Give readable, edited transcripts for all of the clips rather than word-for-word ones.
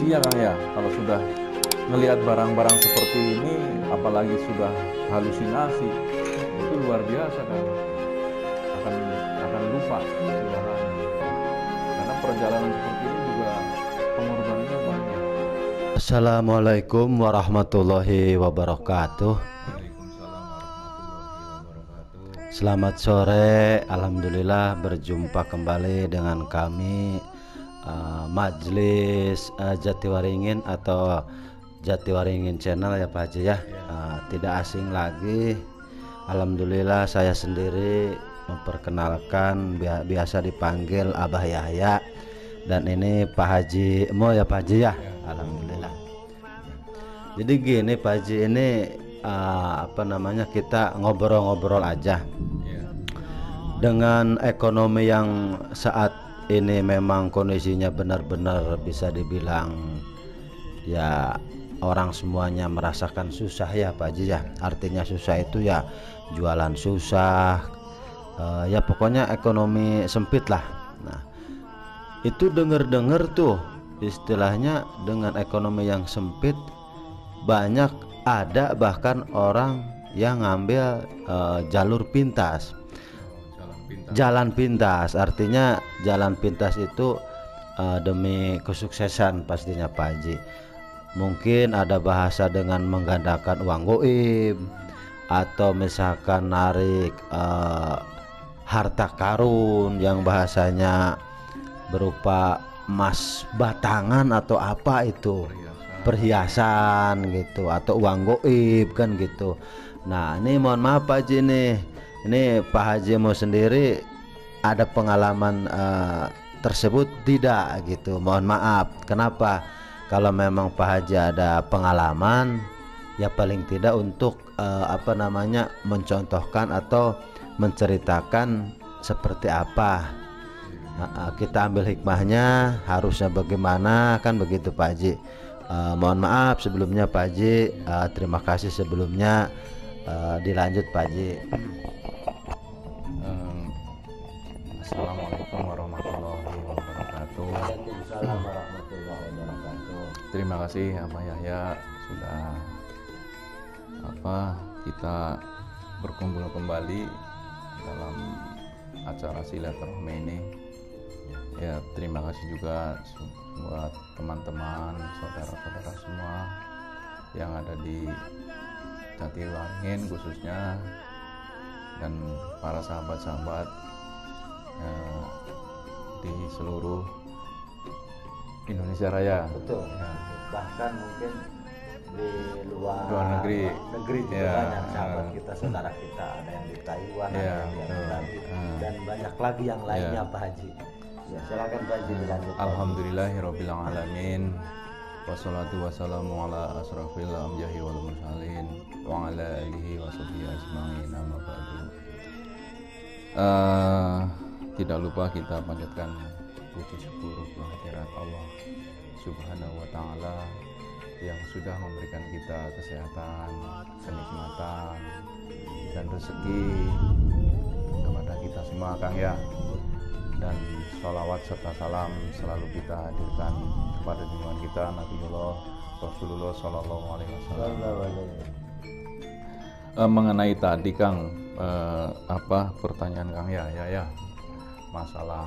kondisinya Kang ya, kalau sudah melihat barang-barang seperti ini, apalagi sudah halusinasi, itu luar biasa Kang. Akan lupa segalanya. Karena perjalanan seperti ini juga pengorbanannya banyak. Assalamualaikum warahmatullahi wabarakatuh. Waalaikumsalam warahmatullahi wabarakatuh. Selamat sore, alhamdulillah berjumpa kembali dengan kami Majelis Jatiwaringin atau Jatiwaringin Channel ya Pak Haji ya. Tidak asing lagi, alhamdulillah saya sendiri memperkenalkan, biasa dipanggil Abah Yahya, dan ini Pak Haji Mo ya Pak Haji ya. Alhamdulillah. Jadi gini Pak Haji, ini kita ngobrol-ngobrol aja. Dengan ekonomi yang saat ini memang kondisinya benar-benar bisa dibilang ya, orang semuanya merasakan susah ya Pak Haji ya. Artinya susah itu ya jualan susah, ya pokoknya ekonomi sempit lah. Nah, itu denger-denger tuh istilahnya dengan ekonomi yang sempit, banyak ada bahkan orang yang ngambil jalur pintas. Jalan pintas artinya jalan pintas itu demi kesuksesan pastinya Pak Haji. Mungkin ada bahasa dengan menggandakan uang goib, atau misalkan narik harta karun yang bahasanya berupa emas batangan atau apa itu, perhiasan gitu, atau uang goib kan gitu. Nah ini mohon maaf Pak Haji nih, ini Pak Haji mau sendiri ada pengalaman tersebut tidak gitu, mohon maaf. Kenapa? Kalau memang Pak Haji ada pengalaman, ya paling tidak untuk mencontohkan atau menceritakan seperti apa. Kita ambil hikmahnya, harusnya bagaimana, kan begitu Pak Haji. Mohon maaf sebelumnya Pak Haji, terima kasih sebelumnya. Dilanjut Pak Haji. Assalamualaikum warahmatullahi wabarakatuh. Waalaikumsalam warahmatullahi wabarakatuh. Terima kasih Abah Yahya sudah kita berkumpul kembali dalam acara silaturahmi ini. Ya, terima kasih juga buat teman-teman, saudara-saudara semua yang ada di Jatiwaringin khususnya, dan para sahabat-sahabat di seluruh Indonesia Raya. Betul. Ya. Bahkan mungkin di luar negeri juga ya, banyak sahabat kita, saudara kita, ada yang di Taiwan, ya, ada yang di Abu Dhabi, dan banyak lagi yang lainnya Pak Haji. Ya, silakan Pak Haji dilanjut. Alhamdulillahirabbil alamin. Wassalatu wassalamu ala asrafil anbiya'i wal mursalin wa ala alihi washabihi ajmain, amma ba'du. Tidak lupa kita panjatkan puji syukur kehadirat Allah Subhanahu wa taala yang sudah memberikan kita kesehatan, kenikmatan, dan rezeki kepada kita semua Kang ya. Dan sholawat serta salam selalu kita hadirkan kepada junjungan kita Nabiullah Rasulullah Shallallahu Alaihi Wasallam. Mengenai tadi Kang, pertanyaan Kang ya masalah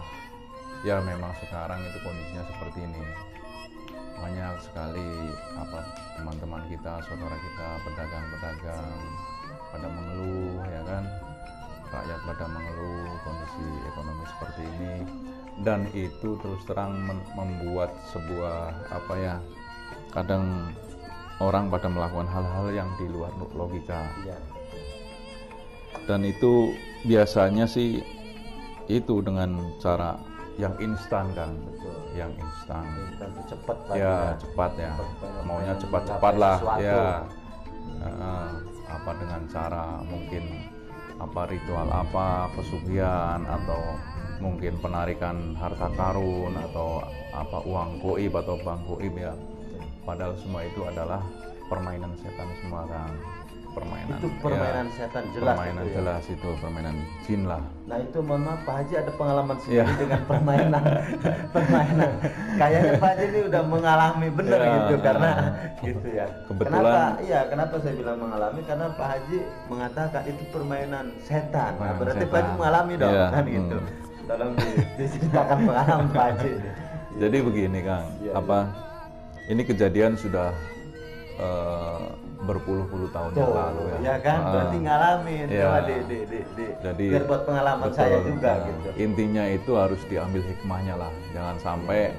ya, memang sekarang itu kondisinya seperti ini. Banyak sekali teman-teman kita, saudara kita, pedagang-pedagang pada mengeluh ya kan, rakyat pada mengeluh kondisi ekonomi seperti ini, dan itu terus terang membuat sebuah kadang orang pada melakukan hal-hal yang di luar logika. Dan itu biasanya sih itu dengan cara yang instan kan. Betul. Yang instan Cepat ya, cepat ya, maunya cepat-cepat lah ya. Dengan cara mungkin ritual pesugihan, atau mungkin penarikan harta karun, atau uang goib atau bank goib ya. Padahal semua itu adalah permainan setan semua kan. permainan. Itu permainan setan jelas. Permainan itu ya. jelas itu permainan jin lah. Nah itu mohon maaf Pak Haji ada pengalaman sendiri dengan permainan. Kayaknya Pak Haji ini udah mengalami bener gitu karena gitu ya. Kebetulan. Kenapa saya bilang mengalami? Karena Pak Haji mengatakan itu permainan setan. Nah, berarti setan. Pak Haji mengalami dong kan gitu. Tolong diceritakan pengalaman Pak Haji. Jadi begini Kang, ini kejadian sudah berpuluh-puluh tahun yang lalu ya. Ya kan, berarti ngalamin. Coba Jadi biar buat pengalaman saya juga gitu. Intinya itu harus diambil hikmahnya lah. Jangan sampai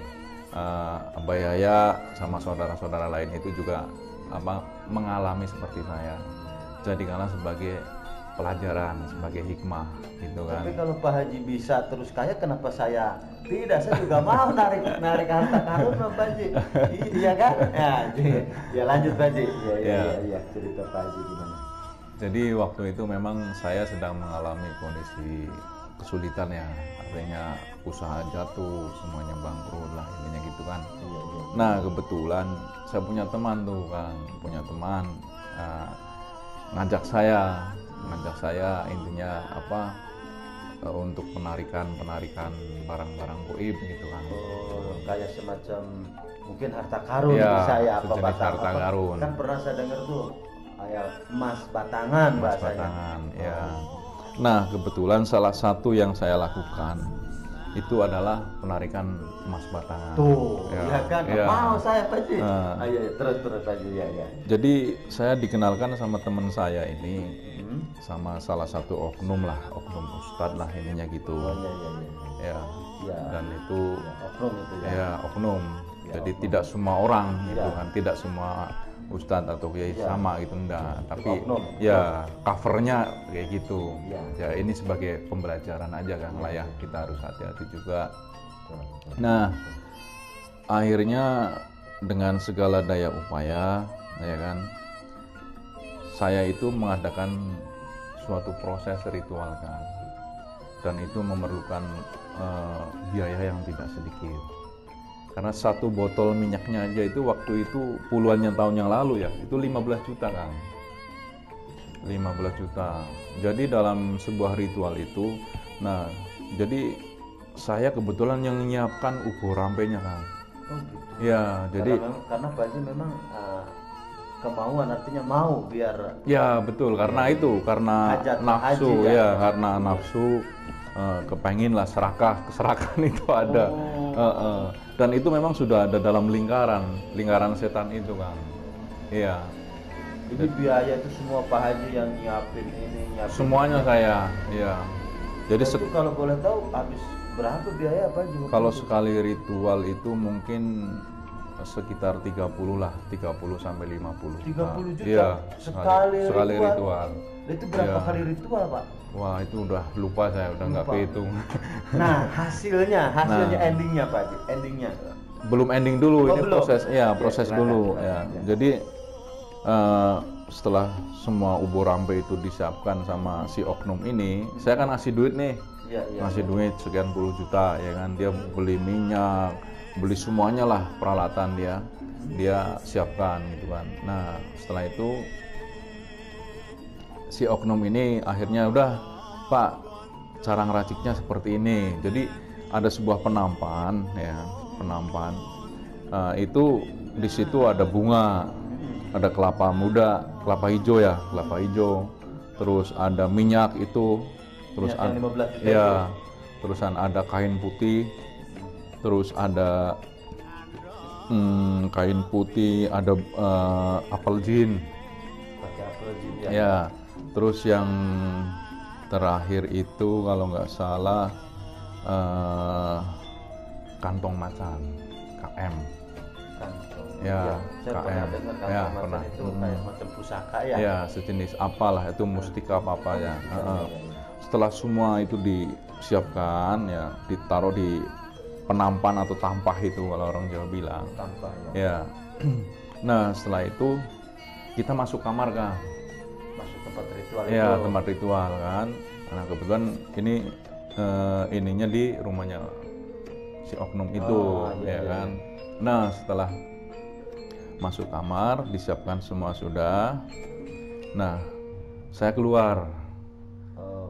Abah Yaya sama saudara-saudara lain itu juga mengalami seperti saya. Jadikanlah sebagai pelajaran, sebagai hikmah gitu kan. Tapi kalau Pak Haji bisa terus kaya, kenapa saya tidak? Saya juga mau narik harta karun Pak Haji. Iya kan? Ya lanjut Pak Haji. Iya, cerita Pak Haji gimana? Jadi waktu itu memang saya sedang mengalami kondisi kesulitan ya, artinya usaha jatuh, semuanya bangkrut lah intinya gitu kan. Nah kebetulan saya punya teman tuh kan, ngajak saya intinya untuk penarikan barang-barang goib gitu kan. Kayak semacam mungkin harta karun ya, bisa ya harta karun. Kan pernah saya dengar tuh kayak emas batangan bahasanya. Ya. Nah kebetulan salah satu yang saya lakukan itu adalah penarikan emas batangan. Tuh, ya kan? Mau saya Pak Haji. Terus Pak Haji ya. Jadi saya dikenalkan sama teman saya ini sama salah satu oknum ustadz lah ininya gitu. Ya. Dan itu oknum itu ya. Ya, oknum. Jadi tidak semua orang gitu kan, tidak semua ustadz atau kiai sama gitu enggak, tapi ya covernya kayak gitu. Ya ini sebagai pembelajaran aja kan lah ya, kita harus hati-hati juga. Nah akhirnya dengan segala daya upaya ya kan, saya itu mengadakan suatu proses ritual kan, dan itu memerlukan biaya yang tidak sedikit. Karena satu botol minyaknya aja itu waktu itu puluhan tahun yang lalu ya, itu 15 juta kan. 15 juta. Jadi dalam sebuah ritual itu, nah jadi saya kebetulan yang menyiapkan ubo rampenya kan. Ya, jadi karena Pak Haji memang kemauan, artinya mau biar. Ya betul, karena itu karena nafsu ya, karena nafsu kepengin lah keserakahan itu ada. Dan itu memang sudah ada dalam lingkaran setan itu kan. Iya. Jadi biaya itu semua Pak Haji yang nyiapin semuanya saya, iya. Jadi kalau boleh tahu habis berapa biaya Pak Haji? Kalau sekali ritual itu mungkin sekitar 30 sampai 50 juta. 30 juta. Iya, sekali ritual. Itu berapa kali ritual, Pak? Wah, itu udah lupa saya, udah nggak kehitung. Nah, hasilnya endingnya Pak Haji, endingnya. Belum ending dulu, ini belum. Proses dulu ya. Jadi setelah semua ubo rampe itu disiapkan sama si oknum ini, saya kan ngasih duit nih. Ngasih duit sekian puluh juta ya kan, dia beli minyak, beli semuanya lah peralatan dia siapkan gitu kan. Nah setelah itu si oknum ini akhirnya udah, Pak, cara ngeraciknya seperti ini. Jadi ada sebuah penampan ya, itu di situ ada bunga, ada kelapa muda, kelapa hijau, terus ada minyak itu, terus terusan ada kain putih, terus ada kain putih, ada apel jin. Ya, terus yang terakhir itu kalau nggak salah kantong macan, KM. Ya, KM. Ya, pernah. Itu kayak macam pusaka ya. Ya, sejenis apalah itu, mustika apa ya. Setelah semua itu disiapkan ya, ditaruh di penampan atau tampah itu kalau orang Jawa bilang. Tampah ya. Nah, setelah itu kita masuk kamar kan. Masuk tempat ritual ya, itu. Tempat ritual kan. Nah, kebetulan ini ininya di rumahnya si oknum itu, kan. Nah, setelah masuk kamar, disiapkan semua sudah. Nah, saya keluar.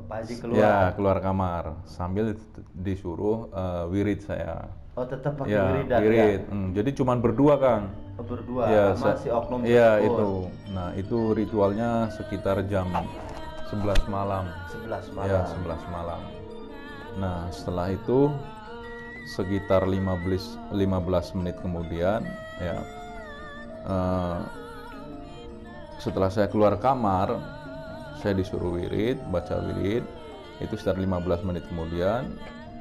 Pak Haji Ya, keluar. keluar kamar sambil disuruh wirid saya. Oh, tetap pakai Ya, wiridan wirid. ya. Jadi cuman berdua, Kang. Oh, berdua Ya, sama si oknum ya tersebut. itu. Nah, itu ritualnya sekitar jam 11 malam. 11 Ya, malam. 11 malam. Nah, setelah itu sekitar 15 menit kemudian ya, setelah saya keluar kamar, saya disuruh wirid, baca wirid. Itu sekitar 15 menit kemudian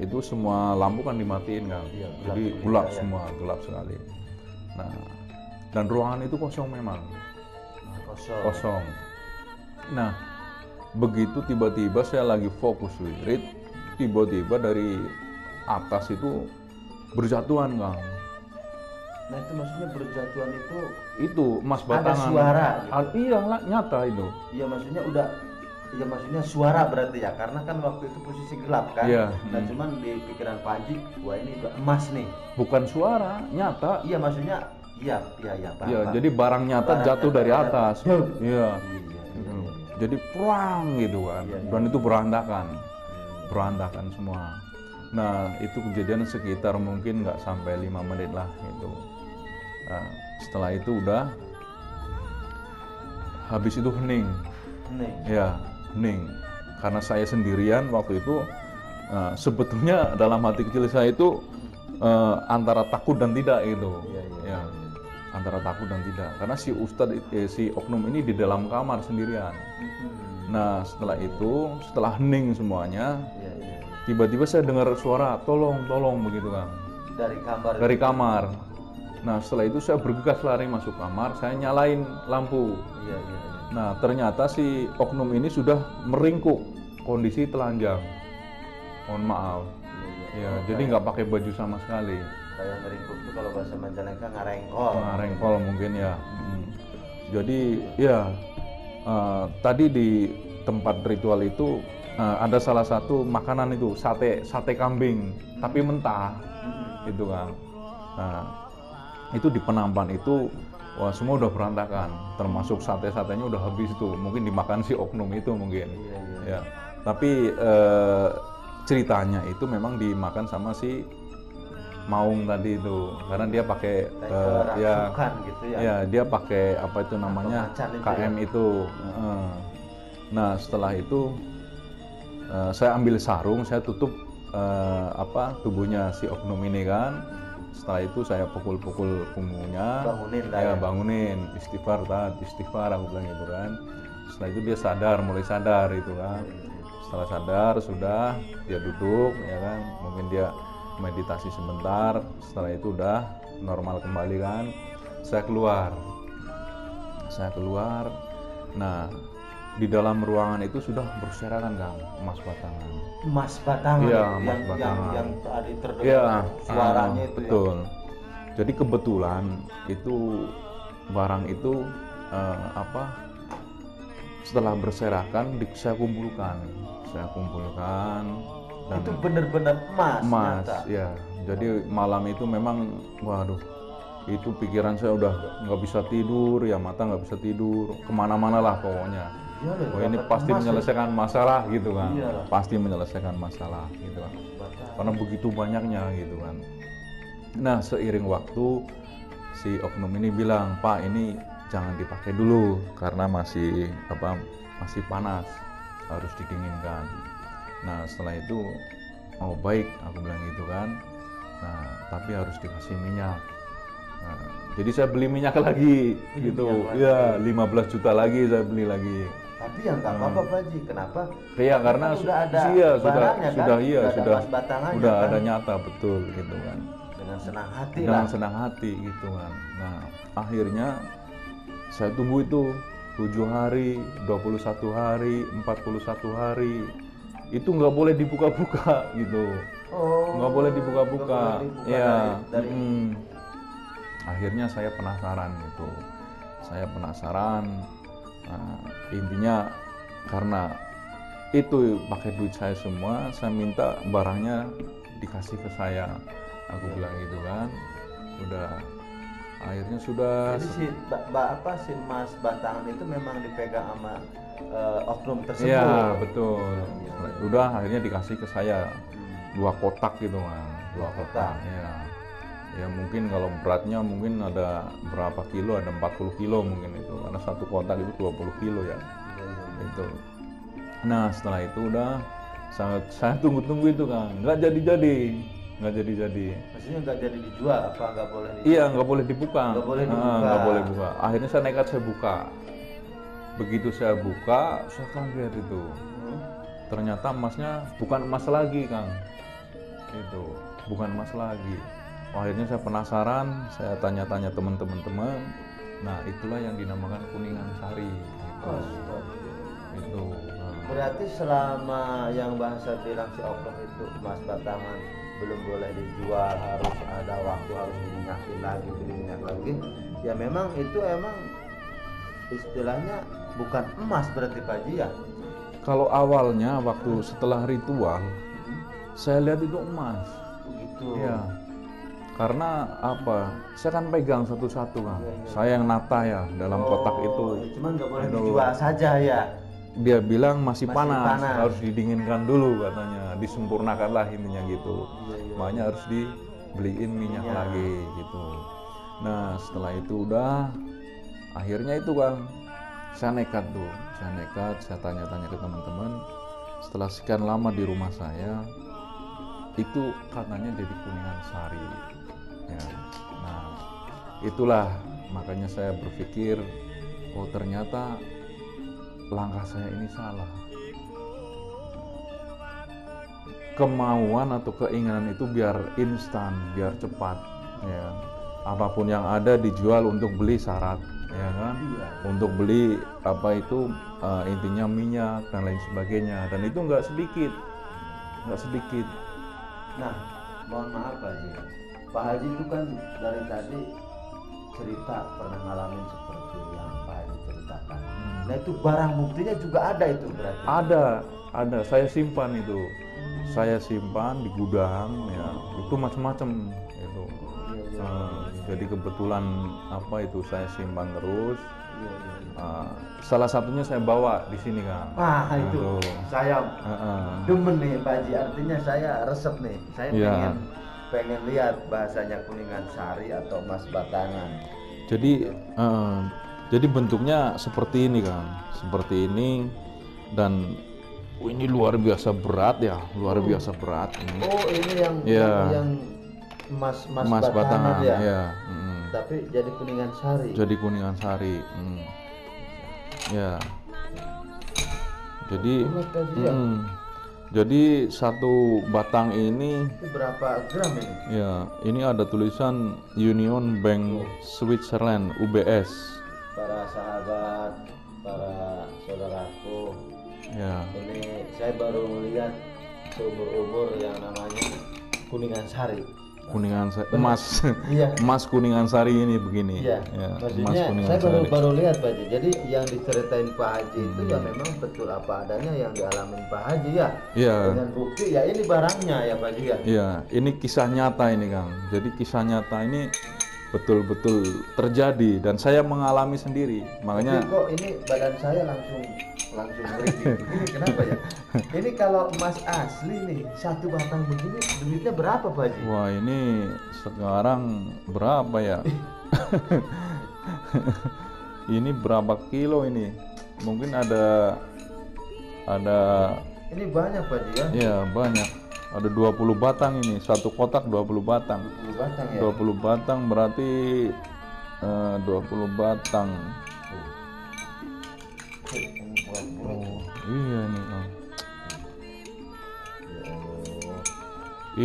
itu semua lampu kan dimatiin, Kang. Iya, Jadi gelap semua, gelap sekali. Nah, dan ruangan itu kosong memang. Kosong. Nah, begitu tiba-tiba saya lagi fokus wirid, tiba-tiba dari atas itu berjatuhan, Kang. Nah, itu maksudnya berjatuhan Itu emas ada batangan. suara gitu. Iya lah, nyata itu. Iya, maksudnya suara berarti ya, karena kan waktu itu posisi gelap kan. Iya. Nah, cuman di pikiran Pak Haji, wah ini udah emas nih. Bukan suara, nyata. Iya, maksudnya iya, Pak. Iya, jadi barang nyata jatuh dari atas. Iya. Iya. Jadi perang gitu kan. Dan itu berantakan semua. Nah, itu kejadian sekitar mungkin nggak sampai 5 menit lah gitu. Nah, setelah itu udah habis itu hening. Ya, hening. Karena saya sendirian waktu itu, sebetulnya dalam hati kecil saya itu antara takut dan tidak gitu. Ya, antara takut dan tidak. Karena si ustadz, si oknum ini di dalam kamar sendirian. Nah, setelah hening semuanya, tiba-tiba saya dengar suara tolong begitu, Kang. Dari kamar. Nah, setelah itu saya bergegas lari masuk kamar, saya nyalain lampu. Nah, ternyata si oknum ini sudah meringkuk, kondisi telanjang. Mohon maaf. Ya, jadi nggak pakai baju sama sekali. Kayak meringkuk itu kalau bahasa Majalengka ngarengkol. Ngarengkol mungkin ya. Jadi ya, tadi di tempat ritual itu ada salah satu makanan itu sate kambing, tapi mentah, gitu kan. Nah, itu di penampan itu, wah semua udah berantakan, termasuk sate-satenya udah habis tuh, mungkin dimakan si oknum itu mungkin. Ya. Tapi ceritanya itu memang dimakan sama si Maung tadi itu, karena dia pakai gitu ya. Ya, dia pakai apa itu namanya KM itu. Nah, setelah itu saya ambil sarung, saya tutup tubuhnya si oknum ini kan. Setelah itu saya pukul-pukul punggungnya, bangunin, istighfar aku bilang gitu kan. Setelah itu dia mulai sadar itu kan. Setelah sadar sudah dia duduk ya kan, mungkin dia meditasi sebentar. Setelah itu udah normal kembali kan. Saya keluar. Nah, di dalam ruangan itu sudah berserakan, Kang, emas batangan. Iya, emas batangan. Yang tadi terdengar suaranya itu. Betul. Jadi kebetulan itu barang itu setelah berserakan saya kumpulkan. Dan itu benar-benar emas. Ya. Jadi malam itu memang, waduh, itu pikiran saya udah nggak bisa tidur, ya mata nggak bisa tidur, kemana-mana lah pokoknya. Oh, ini pasti menyelesaikan masalah gitu kan. Pasti menyelesaikan masalah gitu kan. Karena begitu banyaknya gitu kan. Nah, seiring waktu si oknum ini bilang, "Pak, ini jangan dipakai dulu karena masih panas, harus didinginkan." Nah, setelah itu, "Oh, baik," aku bilang gitu kan. Nah, tapi harus dikasih minyak. Nah, jadi saya beli minyak lagi gitu. Ya, 15 juta lagi saya beli lagi. Tapi yang nggak apa-apa, Pak Haji. Kenapa? Iya, karena sudah ada barangnya, sudah ada nyata, betul gitu kan. Dengan senang hati Dengan senang hati gitu kan. Nah, akhirnya saya tunggu itu 7 hari, 21 hari, 41 hari. Itu nggak boleh dibuka-buka gitu. Nggak boleh dibuka-buka. Ya. Akhirnya saya penasaran gitu. Nah, intinya karena itu pakai duit saya semua, saya minta barangnya dikasih ke saya. Aku bilang gitu kan. Udah akhirnya sudah Jadi si Mas Batangan itu memang dipegang sama oknum tersebut. iya betul. Udah akhirnya dikasih ke saya 2 kotak gitu kan, 2 kotak ya. Ya mungkin kalau beratnya mungkin ada berapa kilo, ada 40 kilo mungkin itu, karena satu kotak itu 20 kilo ya. Itu. Nah setelah itu udah saya tunggu-tunggu itu kan, nggak jadi. Maksudnya nggak jadi dijual, apa nggak boleh dijual? Iya nggak boleh dibuka. Nggak boleh dibuka. Nggak boleh buka. Akhirnya saya nekat saya buka. Begitu saya buka, saya kaget itu. Ternyata emasnya bukan emas lagi Kang. Itu bukan emas lagi. Akhirnya saya penasaran, saya tanya-tanya teman-teman. Nah itulah yang dinamakan kuningan sari. Gitu. Itu. Nah. Berarti selama yang bahasa bilang si oknum itu Mas Batangan belum boleh dijual, harus ada waktu, harus diminyakin lagi, beli minyak lagi. Ya memang itu emang istilahnya bukan emas berarti Pak Haji ya. Kalau awalnya waktu setelah ritual, saya lihat itu emas. Begitu. Iya. Karena apa? Saya kan pegang satu-satu kan. Saya yang nata ya dalam kotak itu. Cuman nggak boleh dijual saja ya. Dia bilang masih panas, panas. harus didinginkan dulu katanya, disempurnakanlah intinya gitu. Makanya harus dibeliin minyak lagi gitu. Nah setelah itu udah, akhirnya itu Kang, saya nekat, saya tanya-tanya ke teman-teman. Setelah sekian lama di rumah saya, itu katanya jadi kuningan sari. Ya. Nah itulah makanya saya berpikir, oh ternyata langkah saya ini salah. Kemauan atau keinginan itu biar instan, biar cepat, ya. Apapun yang ada dijual untuk beli syarat, ya kan? Untuk beli apa itu intinya minyak dan lain sebagainya, dan itu nggak sedikit. Nah, mohon maaf Pak Haji. Pak Haji itu kan dari tadi cerita pernah ngalamin seperti yang Pak Haji ceritakan. Nah itu barang buktinya juga ada itu berarti? Ada. Saya simpan itu. Saya simpan di gudang ya. Itu macam-macam itu. Jadi kebetulan apa itu saya simpan terus. Salah satunya saya bawa di sini kan. Itu saya demen nih Pak Haji. Artinya saya resep nih. Saya pengen lihat bahasanya kuningan sari atau emas batangan. Jadi bentuknya seperti ini kan, seperti ini, dan ini luar biasa berat ya, biasa berat ini. Oh ini yang emas batangan ya. Tapi jadi kuningan sari. Ya. Jadi satu batang ini. Itu berapa gram ini? Ya, ini ada tulisan Union Bank Switzerland UBS. Para sahabat, para saudaraku, ya. Ini saya baru melihat seumur-umur yang namanya kuningan sari. Emas, emas kuningan sari ini begini. Iya. Ya, maksudnya saya baru lihat Pak Haji. Jadi yang diceritain Pak Haji itu ya memang betul apa adanya yang dialamin Pak Haji ya. Iya. Dengan bukti ya ini barangnya ya Pak Haji ya. Iya, ini kisah nyata ini Kang. Jadi kisah nyata ini betul-betul terjadi dan saya mengalami sendiri. Makanya tapi kok ini badan saya langsung merinding. Ini kenapa ya? Ini kalau emas asli nih satu batang begini duitnya berapa Pak Haji? Wah ini sekarang berapa ya? Ini berapa kilo ini? Mungkin ada. Ini banyak Pak Haji ya? Iya banyak. Ada 20 batang ini, satu kotak 20 batang. 20 batang ya? 20 batang berarti 20 batang. Oh, iya nih.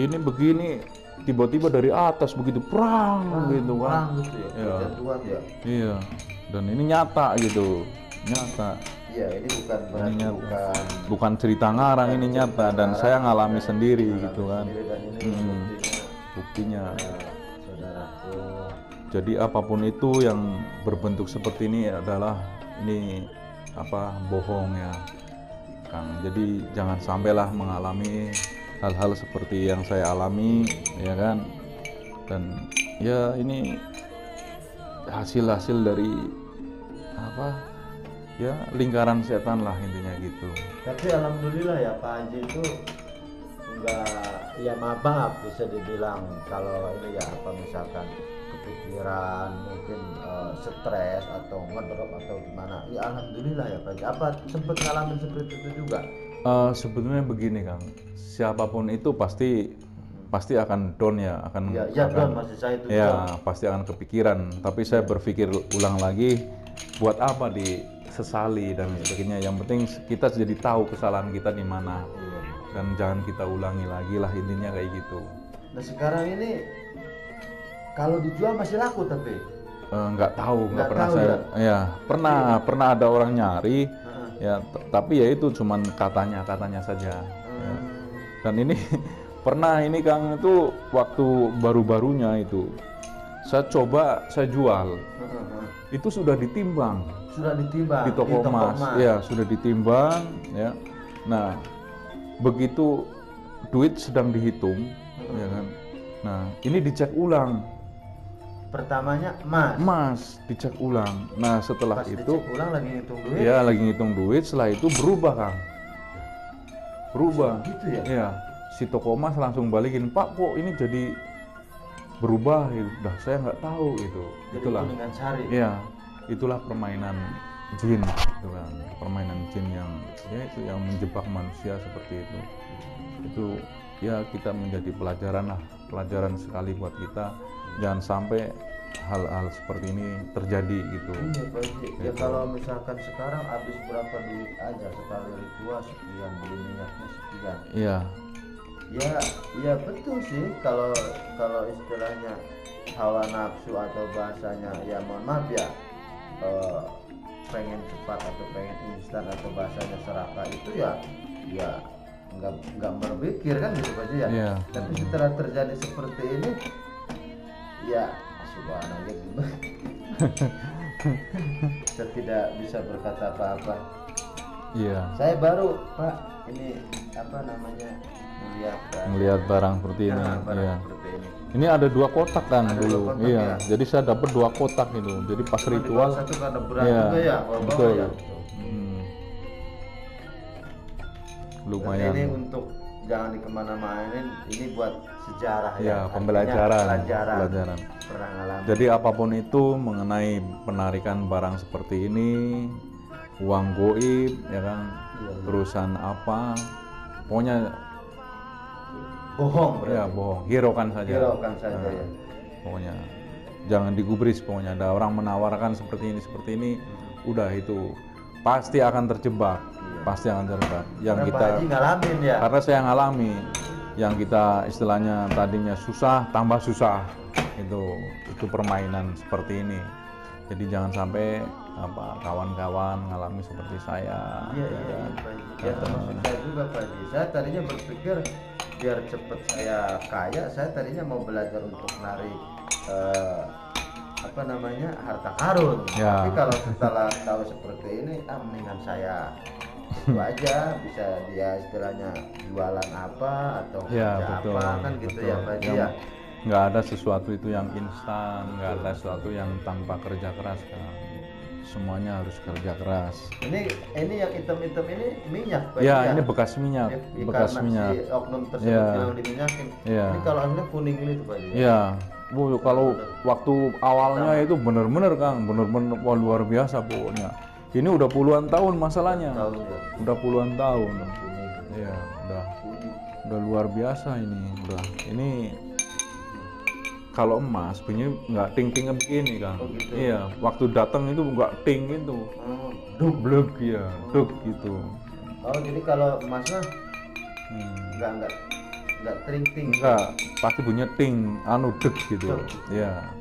Ini begini tiba-tiba dari atas begitu perang gitu kan. Perang gitu ya. Ya. Iya. Dan ini nyata gitu. Nyata. Iya, ini bukan cerita ngarang, ini nyata dan saya ngalami sendiri gitu kan. Buktinya. Saudaraku. Jadi apapun itu yang berbentuk seperti ini adalah ini bohong ya Kang. Jadi jangan sampailah mengalami hal-hal seperti yang saya alami ya kan. Dan ya ini hasil dari apa ya, lingkaran setan lah intinya gitu. Tapi alhamdulillah ya Pak Haji itu enggak, ya maaf bisa dibilang kalau ini ya apa misalkan kepikiran mungkin stres atau ngedrop atau gimana, ya alhamdulillah ya Pak Haji. Apa sempat ngalamin seperti itu juga? Sebetulnya begini Kang, siapapun itu pasti akan down ya, akan down, maksud saya itu ya pasti akan kepikiran. Tapi saya berpikir ulang lagi, buat apa disesali dan sebagainya. Yang penting kita jadi tahu kesalahan kita di mana dan jangan kita ulangi lagi lah, intinya kayak gitu. Nah sekarang ini kalau dijual masih laku tapi nggak tahu, nggak pernah tahu saya ya pernah ada orang nyari ya, tapi ya itu cuman katanya saja ya. Dan ini pernah ini Kang, itu waktu baru-barunya itu saya coba saya jual, itu sudah ditimbang di toko emas ya, sudah ditimbang ya. Nah begitu duit sedang dihitung ya kan, nah ini dicek ulang, pertamanya emas dicek ulang. Nah setelah pas itu dicek ulang lagi ngitung duit, ya lagi ngitung duit, setelah itu berubah Kang, berubah gitu ya? Ya si toko emas langsung balikin, Pak kok ini jadi berubah gitu. Dah saya nggak tahu itu. Jadi Itulah kuningan sari. ya, itulah permainan jin gitu kan, permainan jin yang ya itu yang menjebak manusia seperti itu. Itu ya kita menjadi pelajaran sekali buat kita, jangan sampai hal-hal seperti ini terjadi gitu. Iya Pak Haji. Ya kalau misalkan sekarang habis berapa duit aja, sekali ritual sekian, beli minyaknya sekian. Iya. Ya betul sih, kalau istilahnya hawa nafsu atau bahasanya ya mohon maaf ya, pengen cepat atau pengen instan atau bahasanya serakah itu ya nggak berpikir kan gitu Pak Haji ya. Iya. Tapi setelah terjadi seperti ini ya subhanallah gitu. Saya tidak bisa berkata apa-apa. Iya. Saya baru Pak ini apa namanya melihat barang seperti ini. Barang Iya. seperti ini. Ini ada 2 kotak kan Ada dulu. 2 kotak, Iya. ya. Jadi saya dapat 2 kotak itu. Jadi pas Cuma ritual. di satu karena berat Iya, juga ya, bawa-bawa betul. ya. Lumayan. Ini untuk jangan dikemana-manain, ini buat sejarah Ya, Artinya pembelajaran. pelajaran. Pernah ngalamin. Jadi apapun itu mengenai penarikan barang seperti ini, uang goib, ya kan, perusahaan apa, pokoknya bohong berarti. ya bohong, hiraukan saja. Ya. Pokoknya jangan digubris. Pokoknya ada orang menawarkan seperti ini, udah itu pasti akan terjebak, pasti akan terjebak. Yang Karena kita Pak Haji ngalamin ya. karena saya ngalami, yang kita istilahnya tadinya susah tambah susah, itu permainan seperti ini. Jadi jangan sampai kawan-kawan ngalami seperti saya. Iya Pak Haji. Ya termasuk saya juga Pak Haji. Saya tadinya berpikir biar cepet saya kaya, saya tadinya mau belajar untuk narik harta karun. Ya. Tapi kalau setelah tahu seperti ini, mendingan saya itu aja, bisa dia istilahnya jualan apa atau Ya, kerja betul, apa kan gitu betul. ya Pak Haji ya. Nggak ada sesuatu itu yang instan, nggak ada sesuatu yang tanpa kerja keras kan. Semuanya harus kerja keras. Ini yang hitam-hitam ini minyak Pak Ya, Haji ini bekas minyak, Ya, bekas karena minyak. si oknum tersebut Ya. bilang diminyakin. Ya. Ini kalau aslinya kuning gitu Pak Haji. Iya, Bu, kalau waktu awalnya itu bener-bener Kang, bener-bener wah, luar biasa pokoknya. Ini udah puluhan tahun masalahnya, Tahu ya. udah puluhan tahun. Kuning. Iya, udah luar biasa ini, udah. Ini kalau emas punya nggak ting-ting begini Kang. Oh, gitu. Iya, waktu datang itu nggak ting gitu, dublek ya, duk gitu. Oh jadi kalau emasnya nggak ting-ting. Enggak, pasti bunyinya ting, dek gitu. Iya.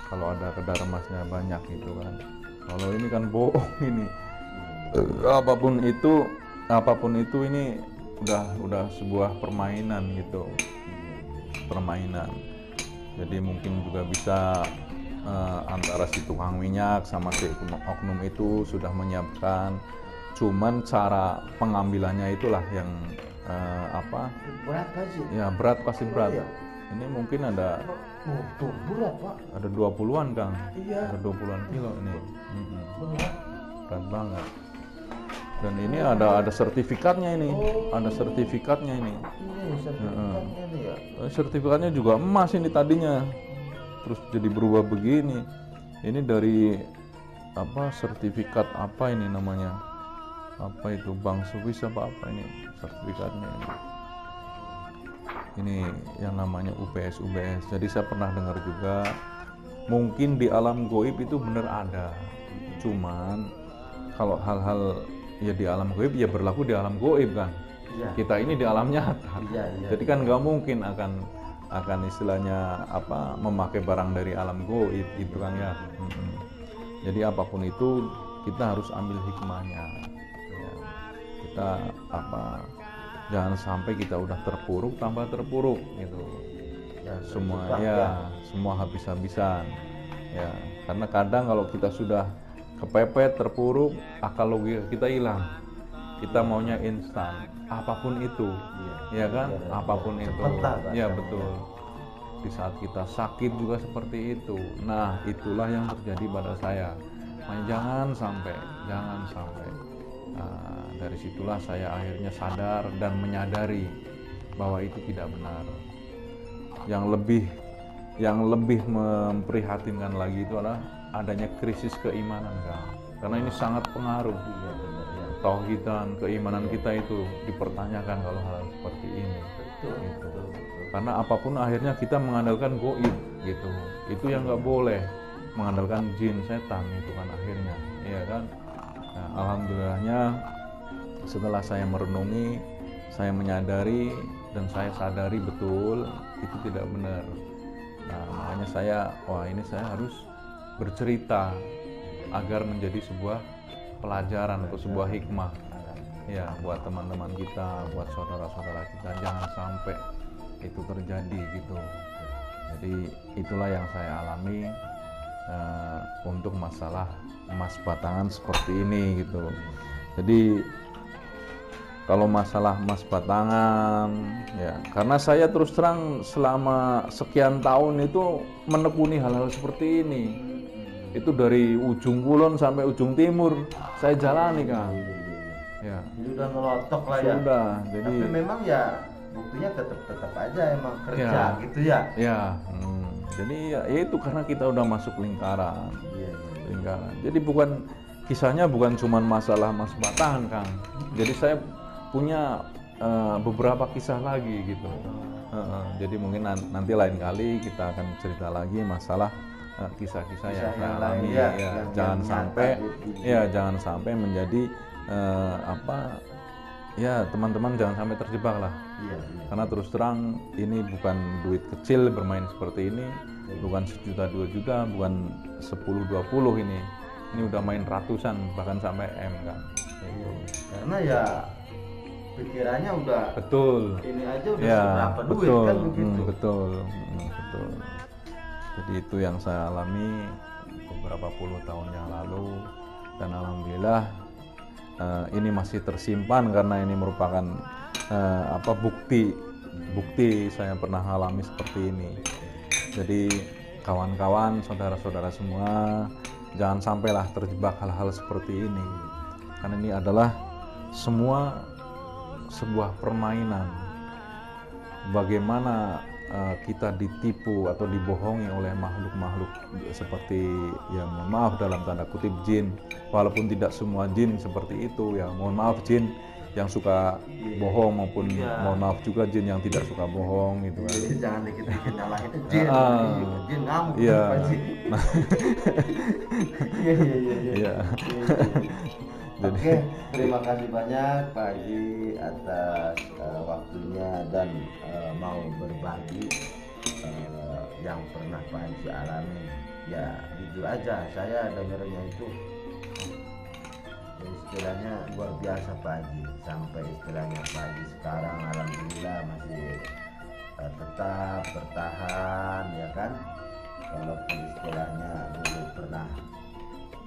Kalau ada kedar emasnya banyak gitu kan. Kalau ini kan bohong ini. Apapun itu ini udah sebuah permainan gitu. Permainan. Jadi mungkin juga bisa antara si tukang minyak sama si oknum itu sudah menyiapkan. Cuman cara pengambilannya itulah yang Berat Pak Haji. ya berat, pasti berat. Iya. Ini mungkin ada Tuh berat Pak. ada 20-an Kang. Iya. Ada 20-an kilo ini. Berat. Berat banget. Dan ini ada sertifikatnya ini. Ada sertifikatnya ini. Ini sertifikatnya nih ya. Sertifikatnya juga emas ini tadinya. Terus jadi berubah begini. Ini dari apa, sertifikat apa ini namanya? Apa itu, Bank Swiss apa ini sertifikatnya ini. Ini yang namanya UBS. Jadi saya pernah dengar juga, mungkin di alam goib itu benar ada. Cuman kalau hal-hal ya di alam goib ya berlaku di alam goib kan. Iya. Kita ini di alam nyata. Iya. Jadi kan nggak mungkin akan istilahnya apa, memakai barang dari alam goib itu kan ya. Jadi apapun itu kita harus ambil hikmahnya. Ya. Kita apa, jangan sampai kita udah terpuruk tambah terpuruk gitu. Ya, semua habis-habisan. Ya, karena kadang kalau kita sudah kepepet, terpuruk, akal logika kita hilang. Kita maunya instan, apapun itu. Ya kan? Apapun itu. Ya betul. Di saat kita sakit juga seperti itu. Nah, itulah yang terjadi pada saya. Makanya jangan sampai. Nah, dari situlah saya akhirnya sadar dan menyadari bahwa itu tidak benar. Yang lebih memprihatinkan lagi itu adalah adanya krisis keimanan Kang. Karena ini sangat pengaruh. Tauhidan, keimanan kita itu dipertanyakan kalau hal seperti ini. Gitu. Karena apapun akhirnya kita mengandalkan goib gitu. Itu yang nggak boleh, mengandalkan jin, setan itu kan akhirnya, iya kan. Nah, alhamdulillahnya setelah saya merenungi, saya menyadari dan saya sadari betul itu tidak benar. Nah, makanya saya harus bercerita agar menjadi sebuah pelajaran atau sebuah hikmah ya buat teman-teman kita, buat saudara-saudara kita, jangan sampai itu terjadi gitu. Jadi itulah yang saya alami untuk masalah emas batangan seperti ini gitu. Jadi kalau masalah emas batangan ya, karena saya terus terang selama sekian tahun itu menekuni hal-hal seperti ini. Itu dari ujung kulon sampai ujung timur saya jalani Kang. Ya. Jadi udah ngelotok lah ya. Sudah. Jadi tapi memang ya buktinya tetap aja emang kerja gitu ya. Ya. Jadi ya itu karena kita udah masuk lingkaran. Lingkaran. Jadi kisahnya bukan cuma masalah emas batangan Kang. Jadi saya punya beberapa kisah lagi gitu. Jadi mungkin nanti lain kali kita akan cerita lagi masalah kisah-kisah yang saya alami ya, jangan sampai menjadi teman-teman jangan sampai terjebak lah. Karena terus terang ini bukan duit kecil bermain seperti ini, bukan 1 juta 2 juta, bukan 10-20 ini udah main ratusan bahkan sampai M kan. Karena ya pikirannya udah betul, ini aja udah seberapa duit kan begitu. Betul. Jadi itu yang saya alami beberapa puluh tahun yang lalu, dan alhamdulillah ini masih tersimpan karena ini merupakan bukti saya pernah alami seperti ini. Jadi kawan-kawan, saudara-saudara semua, jangan sampailah terjebak hal-hal seperti ini, karena ini adalah semua sebuah permainan. Bagaimana kita ditipu atau dibohongi oleh makhluk-makhluk seperti mohon maaf dalam tanda kutip jin, walaupun tidak semua jin seperti itu ya, mohon maaf jin yang suka bohong maupun mohon maaf juga jin yang tidak suka bohong gitu kan. Jangan dikit-dikit nyalahin jin, jin ngamuk. Iya. Oke, terima kasih banyak Pak Haji atas waktunya dan mau berbagi yang pernah Pak Haji alami. Ya jujur aja saya dengarnya itu istilahnya luar biasa Pak Haji. Sampai istilahnya Pak Haji sekarang alhamdulillah masih tetap bertahan ya kan. Walaupun istilahnya dulu pernah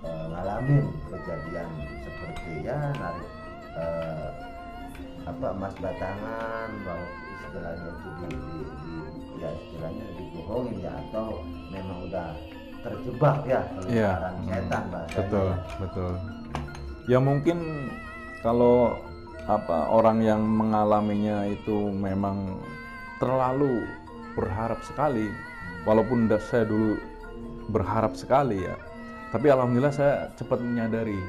ngalamin kejadian seperti ya narik emas batangan, bahwa istilahnya itu ya istilahnya dibohongin ya, atau memang udah terjebak ya lingkaran setan bahasanya. Betul, betul. Ya mungkin kalau orang yang mengalaminya itu memang terlalu berharap sekali, walaupun saya dulu berharap sekali ya, tapi alhamdulillah saya cepat menyadari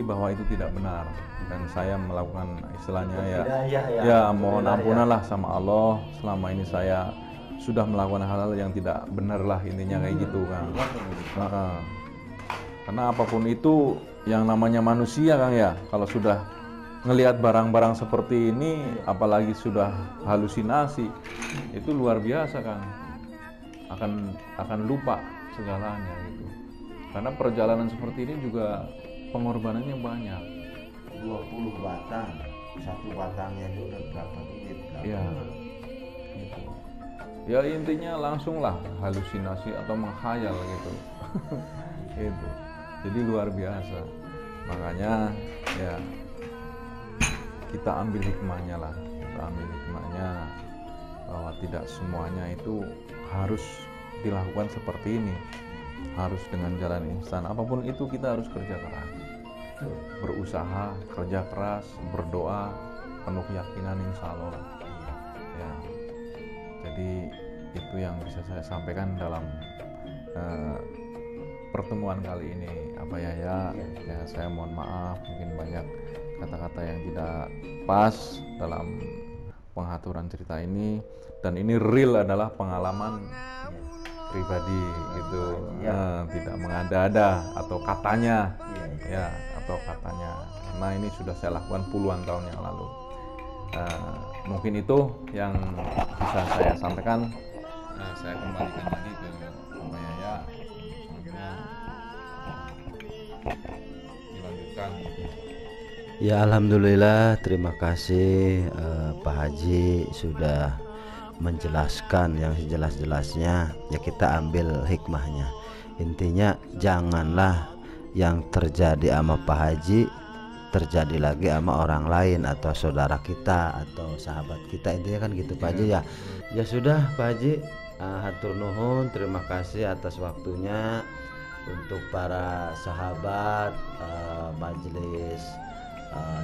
bahwa itu tidak benar, dan saya melakukan istilahnya ya mohon ampunan lah sama Allah, selama ini saya sudah melakukan hal-hal yang tidak benar lah, intinya kayak gitu kan. Karena apapun itu yang namanya manusia Kang ya, kalau sudah ngelihat barang-barang seperti ini, apalagi sudah halusinasi, itu luar biasa Kang, akan lupa segalanya gitu. Karena perjalanan seperti ini juga pengorbanannya banyak. 20 batang, satu batangnya itu udah berapa duit? Iya. Gitu. Ya intinya langsung lah halusinasi atau menghayal gitu. Itu. Jadi luar biasa. Makanya ya kita ambil hikmahnya lah. Kita ambil hikmahnya bahwa tidak semuanya itu harus dilakukan seperti ini. Harus dengan jalan instan. Apapun itu kita harus kerja keras. Berusaha, kerja keras, berdoa, penuh keyakinan insya Allah. Ya. Jadi itu yang bisa saya sampaikan dalam pertemuan kali ini. Ya, saya mohon maaf mungkin banyak kata-kata yang tidak pas dalam pengaturan cerita ini, dan ini real adalah pengalaman pribadi gitu. Tidak mengada-ada atau katanya karena ini sudah saya lakukan puluhan tahun yang lalu. Mungkin itu yang bisa saya sampaikan. Saya kembalikan lagi ke Pak Yaya, dilanjutkan. Ya alhamdulillah, terima kasih Pak Haji sudah menjelaskan yang sejelas-jelasnya. Ya kita ambil hikmahnya. Intinya janganlah yang terjadi sama Pak Haji terjadi lagi sama orang lain atau saudara kita atau sahabat kita, intinya kan gitu Pak Haji ya. Ya sudah Pak Haji, hatur nuhun, terima kasih atas waktunya. Untuk para sahabat majelis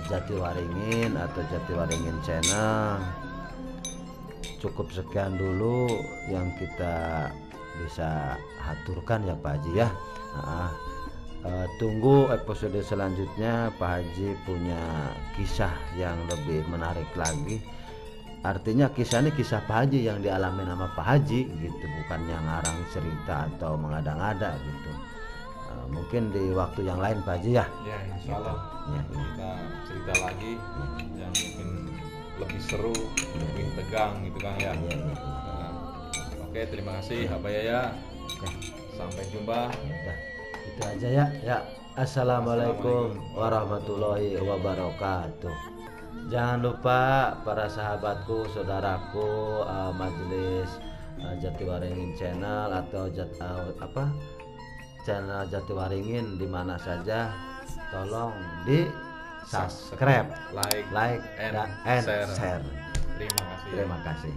Jatiwaringin atau Jatiwaringin Channel, cukup sekian dulu yang kita bisa haturkan ya Pak Haji ya. Tunggu episode selanjutnya. Pak Haji punya kisah yang lebih menarik lagi. Artinya kisah ini kisah Pak Haji yang dialami sama Pak Haji gitu, bukan yang ngarang cerita atau mengada-ngada gitu. Mungkin di waktu yang lain Pak Haji ya. Ya insya Allah kita cerita lagi yang mungkin lebih seru, lebih tegang gitu kan ya. Oke, terima kasih Pak Yaya. Sampai jumpa. Itu aja ya. Ya, assalamualaikum warahmatullahi wabarakatuh. Jangan lupa para sahabatku, saudaraku, majelis Jatiwaringin Channel atau channel Jatiwaringin di mana saja, tolong di subscribe, like and share. Terima kasih. Terima kasih.